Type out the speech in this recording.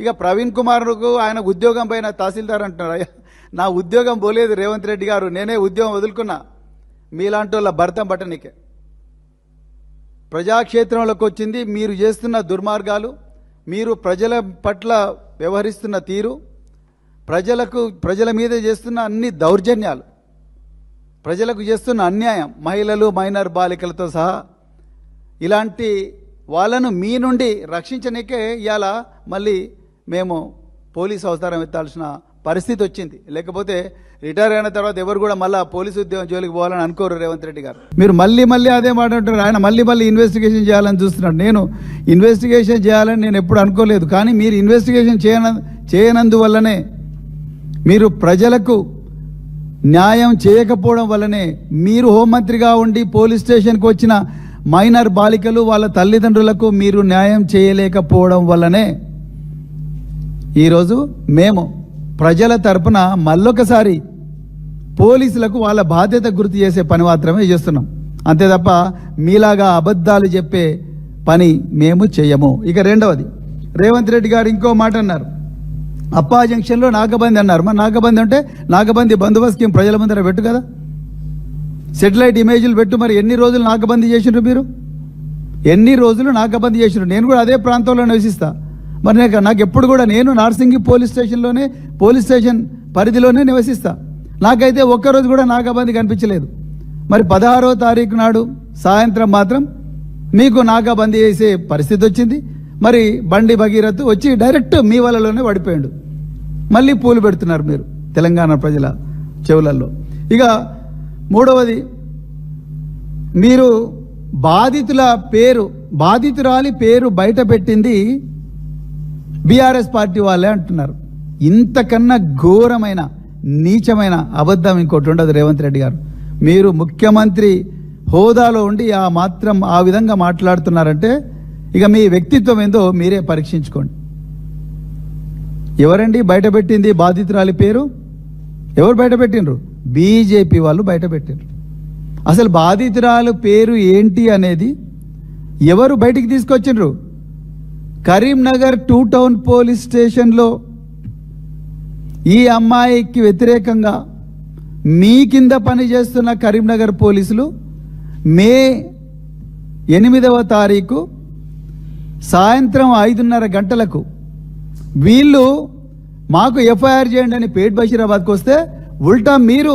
ఇక ప్రవీణ్ కుమార్కు ఆయన ఉద్యోగం పైన తహసీల్దార్ అంటున్నారు. నా ఉద్యోగం పోలేదు రేవంత్ రెడ్డి గారు, నేనే ఉద్యోగం వదులుకున్నా మీలాంటి వాళ్ళ భర్తం పట్టనికే. ప్రజాక్షేత్రంలోకి వచ్చింది మీరు చేస్తున్న దుర్మార్గాలు, మీరు ప్రజల పట్ల వ్యవహరిస్తున్న తీరు, ప్రజల మీద చేస్తున్న అన్ని దౌర్జన్యాలు, ప్రజలకు చేస్తున్న అన్యాయం, మహిళలు మైనర్ బాలికలతో సహా ఇలాంటి వాళ్ళను మీ నుండి రక్షించనికే ఇవాళ మళ్ళీ మేము పోలీసు అవతారం ఎత్తాల్సిన పరిస్థితి వచ్చింది. లేకపోతే రిటైర్ అయిన తర్వాత ఎవరు కూడా మళ్ళీ పోలీసు ఉద్యోగం జోలికి పోవాలని అనుకోరు రేవంత్ రెడ్డి గారు. మీరు మళ్ళీ అదే మాట అంటారు. ఆయన మళ్ళీ ఇన్వెస్టిగేషన్ చేయాలని చూస్తున్నాడు. నేను ఇన్వెస్టిగేషన్ చేయాలని నేను ఎప్పుడు అనుకోలేదు. కానీ మీరు ఇన్వెస్టిగేషన్ చేయనందువల్లనే, మీరు ప్రజలకు న్యాయం చేయకపోవడం వల్లనే, మీరు హోంమంత్రిగా ఉండి పోలీస్ స్టేషన్కి వచ్చిన మైనర్ బాలికలు వాళ్ళ తల్లిదండ్రులకు మీరు న్యాయం చేయలేకపోవడం వల్లనే ఈరోజు మేము ప్రజల తరపున మళ్ళొకసారి పోలీసులకు వాళ్ళ బాధ్యత గుర్తు చేసే పని మాత్రమే చేస్తున్నాం. అంతే తప్ప మీలాగా అబద్ధాలు చెప్పే పని మేము చెయ్యము. ఇక రెండవది, రేవంత్ రెడ్డి గారు ఇంకో మాట అన్నారు. అప్పా జంక్షన్లో నాగబంది అన్నారు. మరి నాగబంది అంటే నాగబంది బందోబస్తు స్కీమ్ ప్రజల ముందర పెట్టు కదా, సెటిలైట్ ఇమేజ్లు పెట్టు. మరి ఎన్ని రోజులు నాగబంది చేసిండ్రు మీరు? ఎన్ని రోజులు నాగబంది చేసిండ్రు? నేను కూడా అదే ప్రాంతంలో నివసిస్తా. మరి నాకు ఎప్పుడు కూడా నేను నార్సింగి పోలీస్ స్టేషన్ పరిధిలోనే నివసిస్తా. నాకైతే ఒక్కరోజు కూడా నాగబంది కనిపించలేదు. మరి 16వ తారీఖు నాడు సాయంత్రం మాత్రం మీకు నాగబంది చేసే పరిస్థితి వచ్చింది. మరి బండి భగీరథ్ వచ్చి డైరెక్ట్ మీ వలలోనే పడిపోయాడు. మళ్ళీ పూలు పెడుతున్నారు మీరు తెలంగాణ ప్రజల చెవులలో. ఇక మూడవది, మీరు బాధితురాలి పేరు బయట పెట్టింది బీఆర్ఎస్ పార్టీ వాళ్ళే అంటున్నారు. ఇంతకన్నా ఘోరమైన నీచమైన అబద్ధం ఇంకోటి ఉండదు రేవంత్ రెడ్డి గారు. మీరు ముఖ్యమంత్రి హోదాలో ఉండి ఆ విధంగా మాట్లాడుతున్నారంటే ఇక మీ వ్యక్తిత్వం ఏందో మీరే పరీక్షించుకోండి. ఎవరండి బయటపెట్టింది బాధితురాలి పేరు? ఎవరు బయటపెట్టిండ్రు? బీజేపీ వాళ్ళు బయటపెట్టిండ్రు. అసలు బాధితురాలు పేరు ఏంటి అనేది ఎవరు బయటికి తీసుకొచ్చిండ్రు? కరీంనగర్ 2 టౌన్ పోలీస్ స్టేషన్లో ఈ అమ్మాయికి వ్యతిరేకంగా మీ కింద పనిచేస్తున్న కరీంనగర్ పోలీసులు మే 8వ తారీఖు సాయంత్రం 5:30 గంటలకు వీళ్ళు మాకు ఎఫ్ఐఆర్ చేయండి అని పేట్ బషీరాబాద్కి వస్తే ఉల్టా మీరు